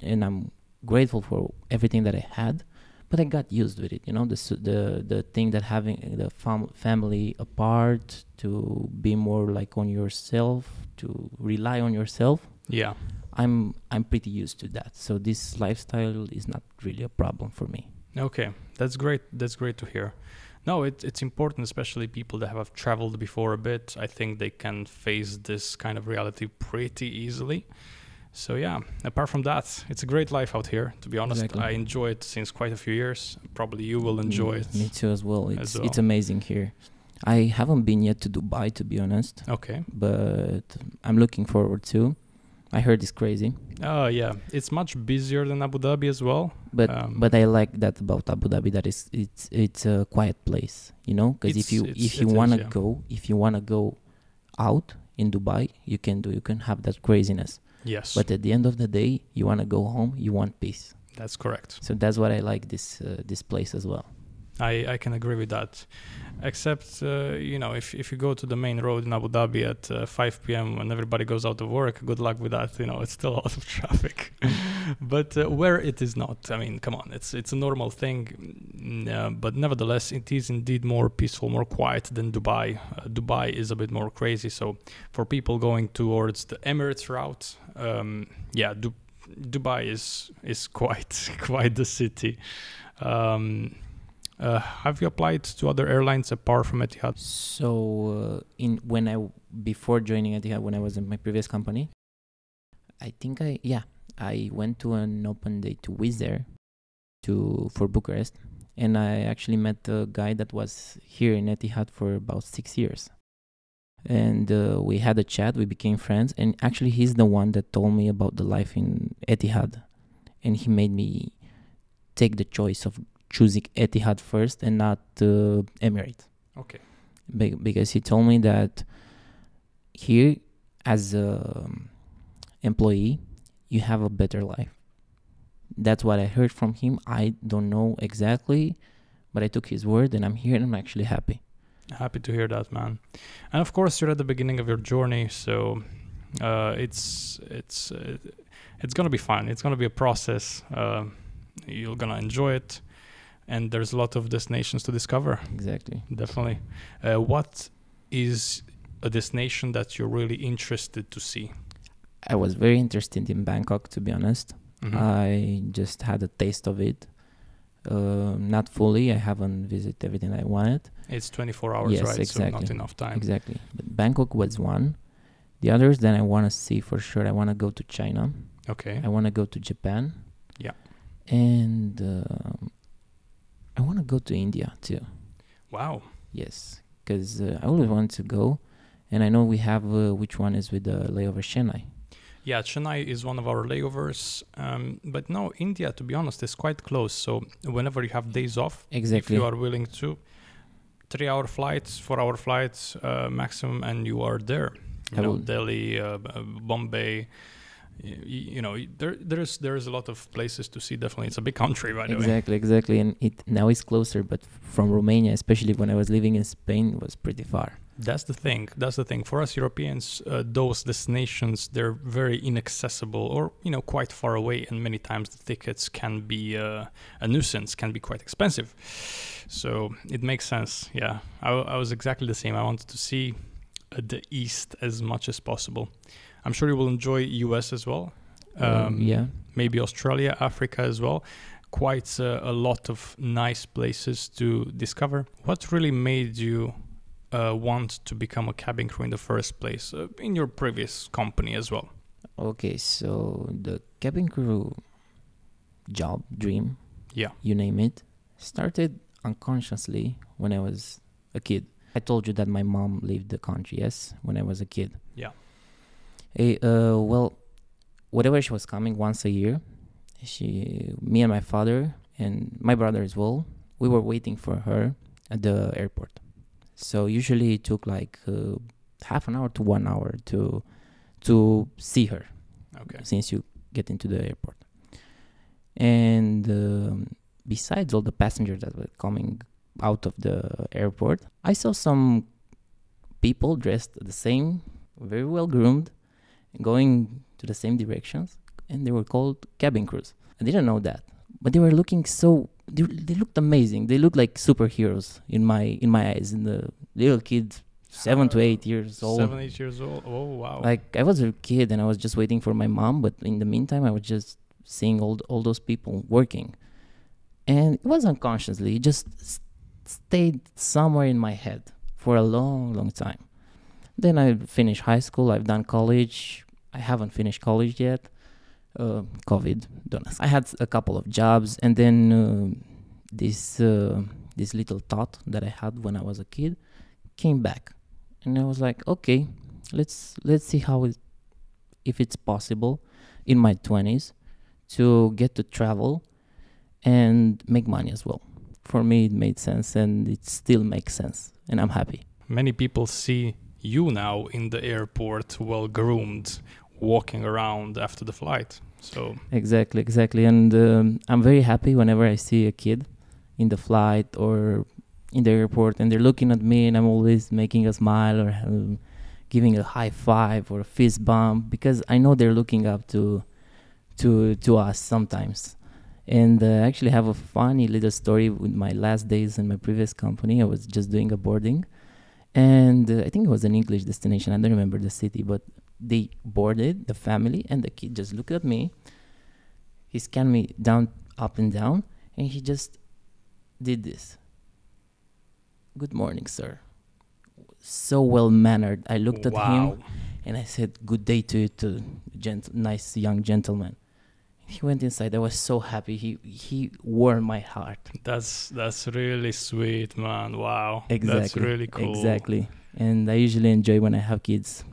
and I'm grateful for everything that I had. But I got used with it, the thing that having the family apart, to be more like on yourself, to rely on yourself. Yeah. I'm pretty used to that. So this lifestyle is not really a problem for me. Okay, that's great. That's great to hear. No, it's important, especially people that have traveled before a bit. I think they can face this kind of reality pretty easily. So apart from that, it's a great life out here, to be honest. Exactly. I enjoy it since quite a few years. Probably you will enjoy it. Me too as well. It's amazing here. I haven't been yet to Dubai, to be honest. Okay. But I'm looking forward to. I heard it's crazy. Oh yeah, it's much busier than Abu Dhabi as well. But I like that about Abu Dhabi, that it's a quiet place, because if you wanna go out in Dubai, you can have that craziness. Yes. But at the end of the day, you wanna go home, you want peace. That's correct. So that's what I like this place as well. I can agree with that. Except, if you go to the main road in Abu Dhabi at 5 p.m. when everybody goes out of work, good luck with that. It's still a lot of traffic. But where it is not, I mean, come on, it's a normal thing. But nevertheless, it is indeed more peaceful, more quiet than Dubai. Dubai is a bit more crazy. So for people going towards the Emirates route, Dubai is quite the city. Have you applied to other airlines apart from Etihad? So before joining Etihad, when I was in my previous company, I think I went to an open day to Wizz Air for Bucharest, and I actually met a guy that was here in Etihad for about 6 years. And we had a chat, we became friends, and actually he's the one that told me about the life in Etihad, and he made me take the choice of choosing Etihad first and not Emirates. Okay. Because he told me that here, as a employee, you have a better life. That's what I heard from him. I don't know exactly, but I took his word, and I'm here, and I'm actually happy. Happy to hear that, man. And of course, you're at the beginning of your journey, so it's gonna be fun. It's gonna be a process. You're gonna enjoy it. And there's a lot of destinations to discover. Exactly. Definitely. What is a destination that you're really interested to see? I was very interested in Bangkok, to be honest. Mm-hmm. I just had a taste of it. Not fully. I haven't visited everything I wanted. It's 24 hours, yes, right? Exactly. So not enough time. Exactly. But Bangkok was one. The others that I want to see for sure, I want to go to China. Okay. I want to go to Japan. Yeah. And I want to go to India too. Wow. Yes, because I always wanted to go, and I know we have which one is with the layover Chennai. Yeah, Chennai is one of our layovers. But no, India, to be honest, is quite close. So whenever you have days off, Exactly. if you are willing to, 3-hour flights, 4-hour flights maximum, and you are there. Delhi, Bombay. There's a lot of places to see. Definitely, it's a big country, by the way. Exactly, and it now is closer. But from Romania, especially when I was living in Spain, it was pretty far. That's the thing. For us Europeans, those destinations, they're very inaccessible or, quite far away. And many times the tickets can be a nuisance, can be quite expensive. So it makes sense. Yeah, I was exactly the same. I wanted to see the East as much as possible. I'm sure you will enjoy US as well. Yeah. Maybe Australia, Africa as well. Quite a lot of nice places to discover. What really made you want to become a cabin crew in the first place in your previous company as well? Okay, so the cabin crew job, dream, Yeah, you name it, started unconsciously when I was a kid. I told you that my mom left the country, yes, when I was a kid. yeah. Well, whatever she was coming once a year, me and my father and my brother as well, we were waiting for her at the airport. So usually it took like half an hour to 1 hour to see her. Okay. Since you get into the airport. And besides all the passengers that were coming out of the airport, I saw some people dressed the same, very well groomed, going to the same directions, and they were called cabin crews. I didn't know that, but they were looking they looked amazing. They looked like superheroes in my eyes. And the little kids, 7 to 8 years old. 7, 8 years old. Oh wow! Like I was a kid and I was just waiting for my mom, but in the meantime, I was just seeing all those people working, and it was unconsciously. It just stayed somewhere in my head for a long, long time. Then I finished high school. I've done college. I haven't finished college yet. COVID, don't ask. I had a couple of jobs, and then this little thought that I had when I was a kid came back, and I was like, okay, let's see if it's possible in my 20s to get to travel and make money as well. For me, it made sense, and it still makes sense, and I'm happy. Many people see you now in the airport, well groomed, walking around after the flight. So Exactly, and I'm very happy whenever I see a kid in the flight or in the airport, and they're looking at me, and I'm always making a smile or giving a high five or a fist bump, because I know they're looking up to us sometimes. And I actually have a funny little story with my last days in my previous company. I was just doing a boarding, and I think it was an English destination. I don't remember the city, but they boarded, the family, and the kid just looked at me. He scanned me up and down, and he just did this. Good morning, sir. So well-mannered. I looked at him, and I said, good day to you, too, nice young gentleman. He went inside. I was so happy. He warmed my heart. That's really sweet, man. Wow. Exactly. That's really cool. Exactly. And I usually enjoy when I have kids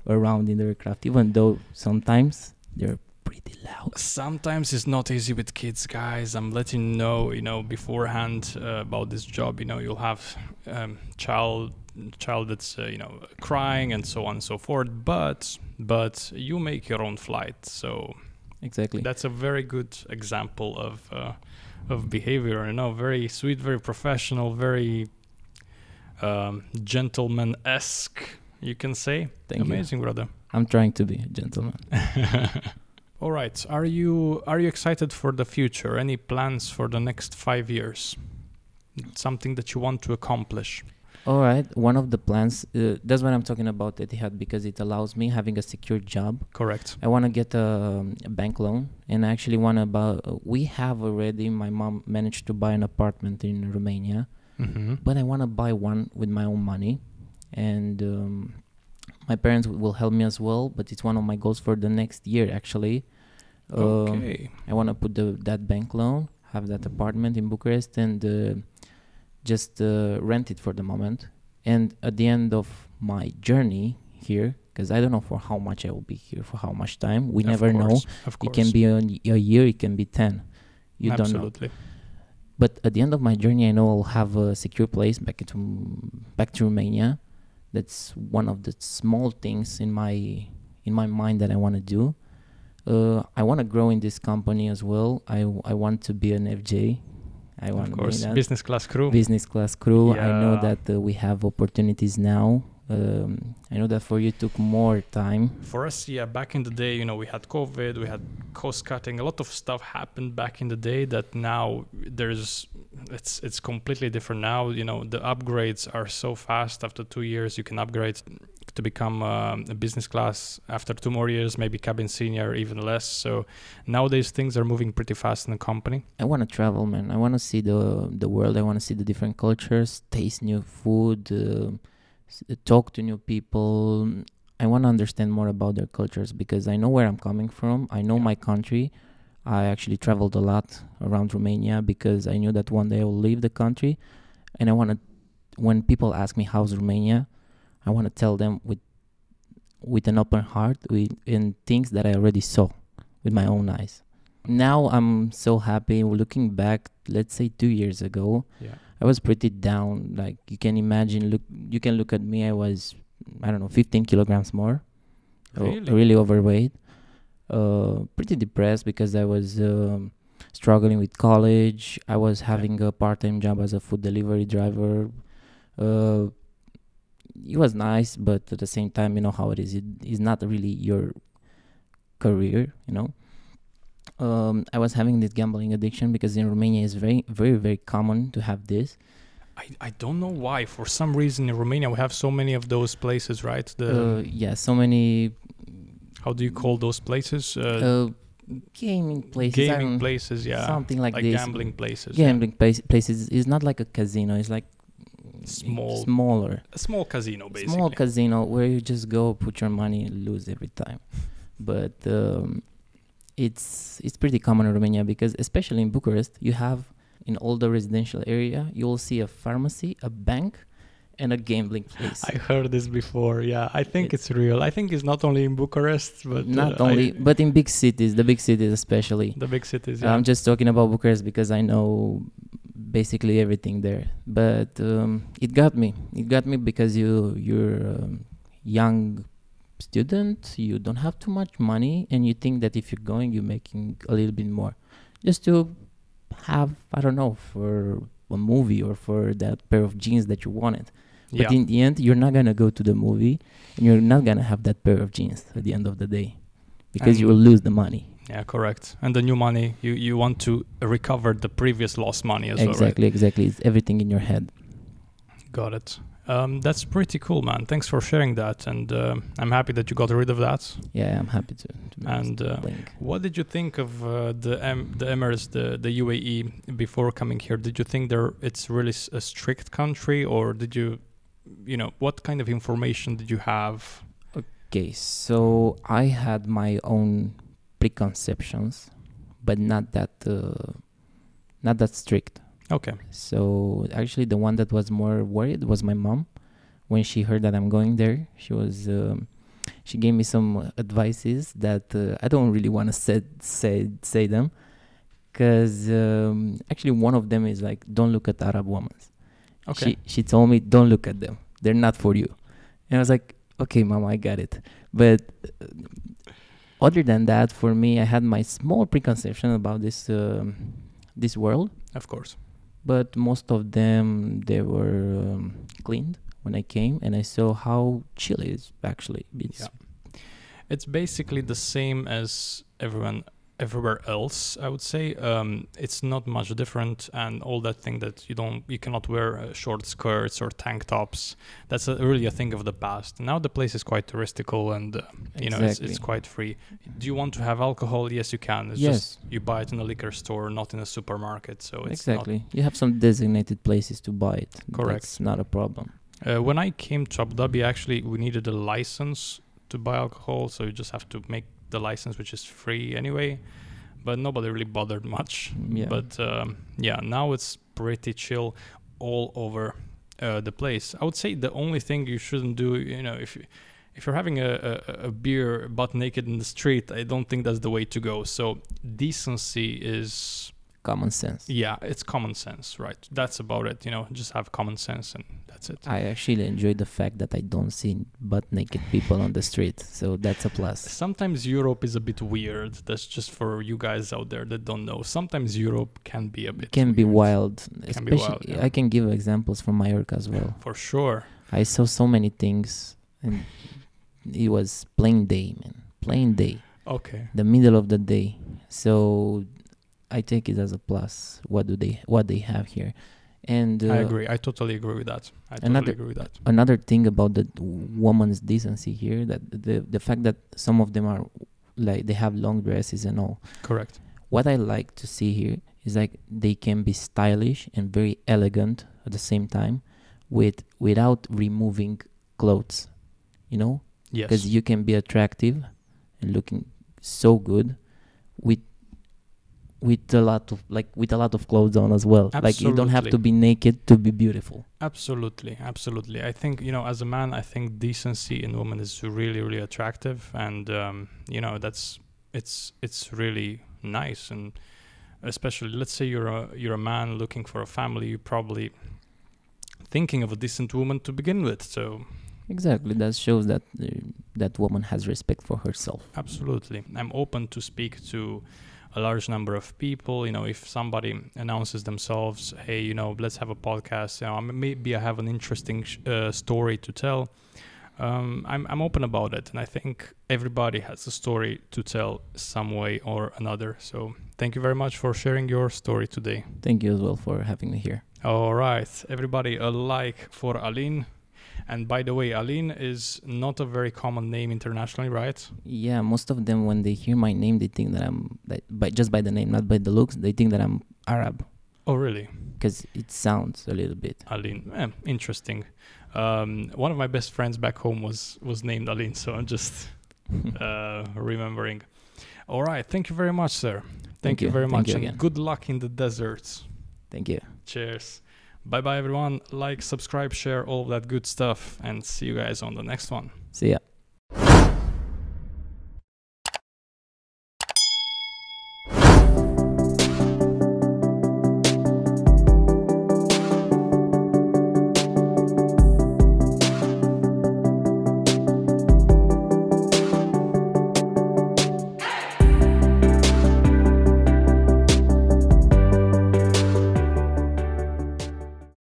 around in the aircraft, even though sometimes they're pretty loud. Sometimes it's not easy with kids, guys. I'm letting you know, beforehand about this job. You'll have child that's crying and so on and so forth. But you make your own flight, so exactly. That's a very good example of behavior. Very sweet, very professional, very gentleman-esque, you can say. Amazing, brother. I'm trying to be a gentleman. All right. Are you excited for the future? Any plans for the next 5 years? Something that you want to accomplish? All right. One of the plans, that's what I'm talking about Etihad, because it allows me having a secure job. Correct. I want to get a bank loan, and I actually want to we have already, my mom managed to buy an apartment in Romania, but I want to buy one with my own money. And my parents will help me as well, but it's one of my goals for the next year, actually. Okay. I want to put that bank loan, have that apartment in Bucharest, and just rent it for the moment. And at the end of my journey here, because I don't know for how much I will be here, for how much time. We Of never know. course, of It course. can be a year, it can be 10. You don't know. Absolutely. But at the end of my journey, I know I'll have a secure place back to Romania. That's one of the small things in my mind that I want to do. I want to grow in this company as well. I want to be an FJ. I want Of to course, be that business class crew. business class crew. I know Yeah. that we have opportunities now. I know that for you took more time. For us, yeah, back in the day, you know, we had COVID, we had cost cutting, a lot of stuff happened back in the day that now it's completely different now. You know, the upgrades are so fast. After 2 years, you can upgrade to become a business class. After 2 more years, maybe cabin senior, even less. So nowadays things are moving pretty fast in the company. I want to travel, man. I want to see the world. I want to see the different cultures, taste new food, talk to new people. I want to understand more about their cultures because I know where I'm coming from. I know my country. I actually traveled a lot around Romania because I knew that one day I will leave the country, and I want to. When people ask me how's Romania, I want to tell them with an open heart, in things that I already saw with my own eyes. Now I'm so happy. Looking back, let's say 2 years ago, Yeah. I was pretty down. Like you can imagine, you can look at me. I was, I don't know, 15 kilograms more. Really? Really overweight. Pretty depressed because I was struggling with college. I was having a part-time job as a food delivery driver. It was nice, but at the same time, you know how it is. It is not really your career, you know. I was having this gambling addiction because in Romania it's very, very, very common to have this. I don't know why. For some reason in Romania we have so many of those places, right? Yeah, so many. How do you call those places? Gaming places. Gaming places, yeah. Something like this. Gambling places. Gambling places is not like a casino. It's like smaller. A small casino, basically. Small casino where you just go, put your money, and lose every time. But it's pretty common in Romania because especially in Bucharest, you have in all the residential area, you will see a pharmacy, a bank, and a gambling place. I heard this before. Yeah, I think it's real. I think it's not only in Bucharest, but not only, but in big cities, the big cities especially. The big cities. Yeah. I'm just talking about Bucharest because I know basically everything there. But it got me. It got me because you're a young student, you don't have too much money, and you think that if you're going, you're making a little bit more, just to have, I don't know, for a movie or for that pair of jeans that you wanted. But in the end, you're not gonna go to the movie, and you're not gonna have that pair of jeans at the end of the day, because you will lose the money. Yeah, correct. And the new money, you want to recover the previous lost money as well, right? Exactly. It's everything in your head. Got it. That's pretty cool, man. Thanks for sharing that, and I'm happy that you got rid of that. Yeah, I'm happy to be and what did you think of the Emirates, the UAE, before coming here? Did you think it's really a strict country, or did you know, what kind of information did you have? Okay, so I had my own preconceptions, but not that strict. Okay. So actually the one that was more worried was my mom. When she heard that I'm going there, she gave me some advices that I don't really want to say them, because actually one of them is like, don't look at Arab women. Okay. She told me, don't look at them, they're not for you. And I was like, okay, mom, I got it. But other than that, for me, I had my small preconception about this world. Of course. But most of them, they were cleaned when I came, and I saw how chill it is, actually. It's basically the same as everywhere else, I would say. It's not much different, and all that thing that you cannot wear short skirts or tank tops. That's really a thing of the past. Now the place is quite touristical, and you know, it's quite free. Do you want to have alcohol? Yes, you can. It's just you buy it in a liquor store, not in a supermarket. So it's you have some designated places to buy it. Correct. That's not a problem. When I came to Abu Dhabi, actually, we needed a license to buy alcohol, so you just have to make the license, which is free anyway, but nobody really bothered much. But now it's pretty chill all over the place. I would say the only thing you shouldn't do, you know, if you're having a beer butt naked in the street, I don't think that's the way to go. So decency is Common sense. yeah, it's common sense, right? That's about it. Just have common sense and that's it. I actually enjoy the fact that I don't see butt naked people on the street, so that's a plus. Sometimes Europe is a bit weird. That's just for you guys out there that don't know. Sometimes Europe can be a bit Can be weird. wild. Can be wild, Especially, yeah. I can give examples from Mallorca as well. For sure. I saw so many things, and it was plain day, man. Plain day. Okay. The middle of the day. So I take it as a plus. What they have here, and I agree. I totally agree with that. Another thing about the woman's decency here, that the fact that some of them are like they have long dresses and all. Correct. What I like to see here is like they can be stylish and very elegant at the same time, without removing clothes. Yes. Because you can be attractive and looking so good with a lot of clothes on as well. Absolutely. Like you don't have to be naked to be beautiful. Absolutely. I think as a man, I think decency in women is really, really attractive, and that's it's really nice. And especially, let's say you're a man looking for a family, you're probably thinking of a decent woman to begin with. So exactly, that shows that that woman has respect for herself. absolutely, I'm open to speak to a large number of people. If somebody announces themselves, hey, let's have a podcast, maybe I have an interesting story to tell, I'm open about it, and I think everybody has a story to tell some way or another. So thank you very much for sharing your story today. Thank you as well for having me here. All right, everybody, a like for Aline. And by the way, Aline is not a very common name internationally, right? Yeah, most of them, when they hear my name, they think that just by the name, not by the looks, they think that I'm Arab. Oh, really? Because it sounds a little bit. Aline, interesting. One of my best friends back home was named Aline, so I'm just remembering. All right, thank you very much, sir. Thank you very much, and good luck in the deserts. Thank you. Cheers. Bye-bye, everyone. Like, subscribe, share, all of that good stuff, and see you guys on the next one. See ya.